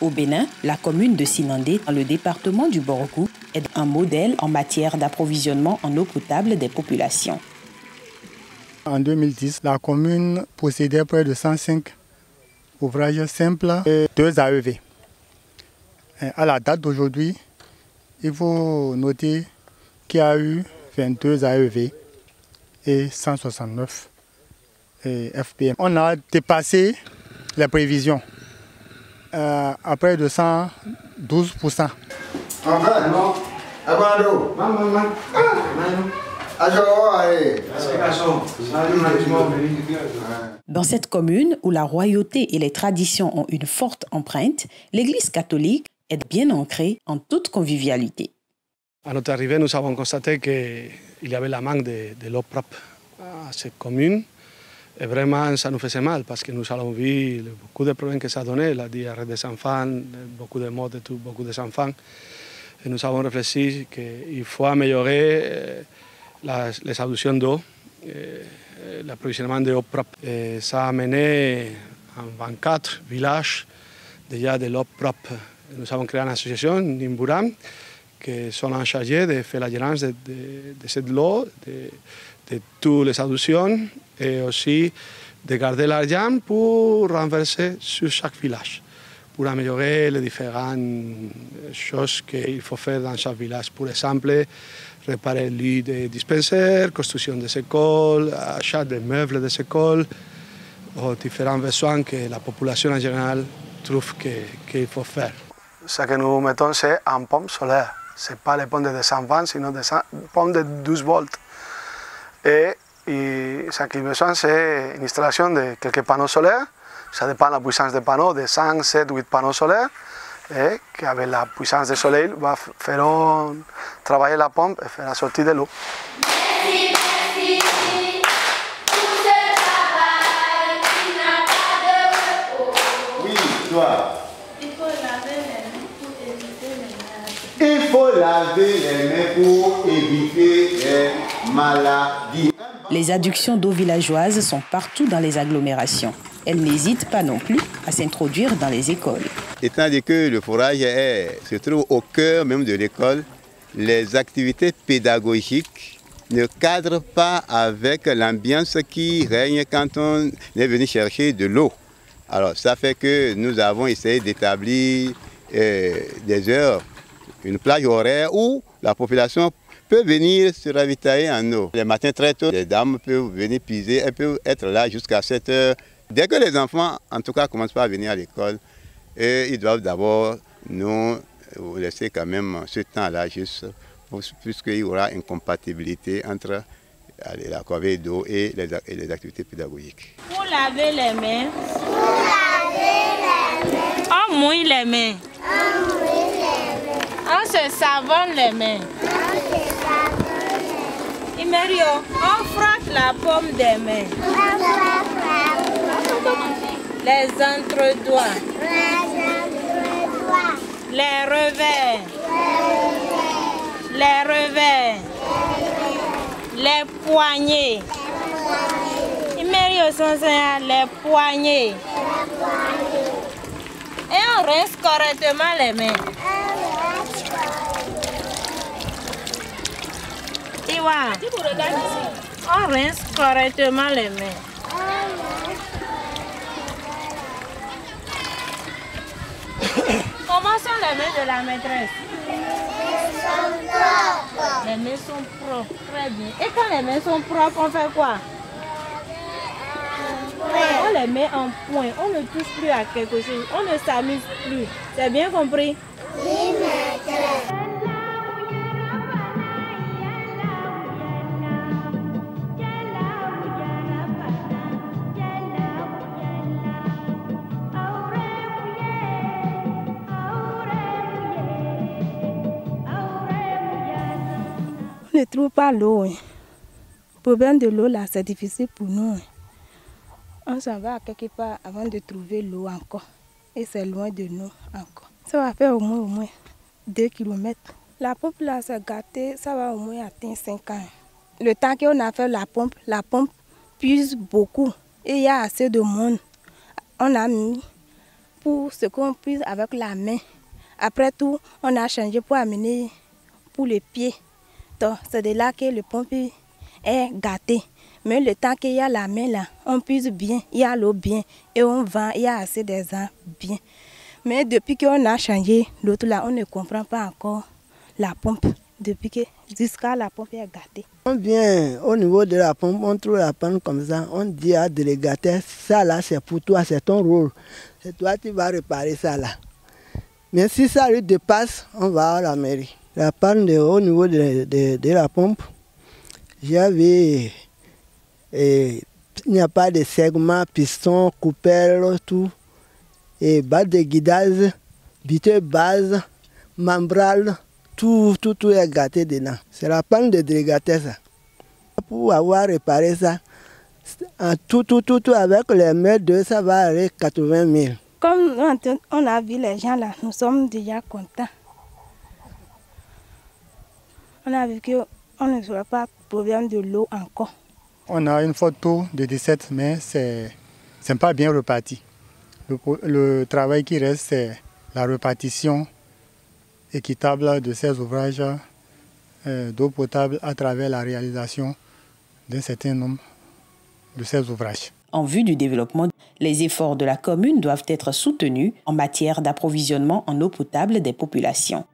Au Bénin, la commune de Sinandé, dans le département du Borgou, est un modèle en matière d'approvisionnement en eau potable des populations. En 2010, la commune possédait près de 105 ouvrages simples et 2 AEV. À la date d'aujourd'hui, il faut noter qu'il y a eu 22 AEV et 169 FPM. On a dépassé les prévisions à près de 112%. Dans cette commune où la royauté et les traditions ont une forte empreinte, l'Église catholique est bien ancrée en toute convivialité. À notre arrivée, nous avons constaté qu'il y avait la manque de l'eau propre à cette commune. Et vraiment, ça nous faisait mal parce que nous avons vu beaucoup de problèmes que ça donnait, la diarrhée des enfants, beaucoup de morts de beaucoup d'enfants. Et nous avons réfléchi qu'il faut améliorer les adductions d'eau, l'approvisionnement d'eau propre. Et ça a amené en 24 villages déjà de l'eau propre. Nous avons créé une association, Nimburam, qui sont en charge de faire la gérance de cette eau, de toutes les adductions et aussi de garder l'argent pour renverser sur chaque village, pour améliorer les différentes choses qu'il faut faire dans chaque village. Par exemple, réparer le lit des dispensaires, construction des écoles, achat de meubles des écoles, ou différents besoins que la population en général trouve qu'il faut faire. Ce que nous mettons, c'est un pompe solaire. Ce n'est pas les pompes de 220, sinon des pompes de 12 volts. Et ce qu'il y a besoin, c'est une installation de quelques panneaux solaires. Ça dépend de la puissance des panneaux, de 5, 7, 8 panneaux solaires. Et qu'avec la puissance du soleil, va faire travailler la pompe et faire la sortie de l'eau. Oui, toi. Il faut laver les mains pour éviter les maladies. Les adductions d'eau villageoises sont partout dans les agglomérations. Elles n'hésitent pas non plus à s'introduire dans les écoles. Étant donné que le forage se trouve au cœur même de l'école, les activités pédagogiques ne cadrent pas avec l'ambiance qui règne quand on est venu chercher de l'eau. Alors ça fait que nous avons essayé d'établir des heures, une plage horaire où la population peut venir se ravitailler en eau. Les matins très tôt, les dames peuvent venir puiser, elles peuvent être là jusqu'à 7 heures. Dès que les enfants, en tout cas, commencent pas à venir à l'école, ils doivent d'abord nous laisser quand même ce temps-là juste, puisqu'il y aura une compatibilité entre la corvée d'eau et les activités pédagogiques. Pour laver les mains, on mouille les mains. On se savonne les mains. Imerio, on frotte la paume des mains. Les entre-doigts. Les revers. Les revers. Les poignets. Imerio sont les poignets. Et on rince correctement les mains. On rince correctement les mains. Comment sont les mains de la maîtresse? Les mains sont propres, très bien. Et quand les mains sont propres, on fait quoi? On les met en point, on ne touche plus à quelque chose, on ne s'amuse plus. C'est bien compris? Oui, maîtresse. On ne trouve pas l'eau. Le problème de l'eau, là, c'est difficile pour nous. On s'en va à quelque part avant de trouver l'eau encore. Et c'est loin de nous encore. Ça va faire au moins 2 km. La pompe, là, c'est gâté, ça va au moins atteindre 5 ans. Le temps qu'on a fait la pompe puise beaucoup. Et il y a assez de monde. On a mis pour ce qu'on puise avec la main. Après tout, on a changé pour amener pour les pieds. Donc, c'est de là que le pompe est gâté. Mais le temps qu'il y a la main là, on puise bien, il y a l'eau bien et on vend, il y a assez des ans bien. Mais depuis qu'on a changé l'autre là, on ne comprend pas encore la pompe. Depuis que jusqu'à la pompe est gâtée. On vient au niveau de la pompe, on trouve la panne comme ça, on dit à délégataire, ça là c'est pour toi, c'est ton rôle. C'est toi qui vas réparer ça là. Mais si ça lui dépasse, on va à la mairie. La panne au niveau de la pompe, j'avais... il n'y a pas de segment, piston, coupelle, tout. Et base de guidage, biteux base, membrane, tout est gâté dedans. C'est la panne de délégataire ça. Pour avoir réparé ça, tout avec les mètres, ça va aller 80 000. Comme on a vu les gens là, nous sommes déjà contents. On a vu qu'on ne sera pas problème de l'eau encore. On a une photo de 17, mais c'est pas bien reparti. Le travail qui reste, c'est la répartition équitable de ces ouvrages d'eau potable à travers la réalisation d'un certain nombre de ces ouvrages. En vue du développement, les efforts de la commune doivent être soutenus en matière d'approvisionnement en eau potable des populations.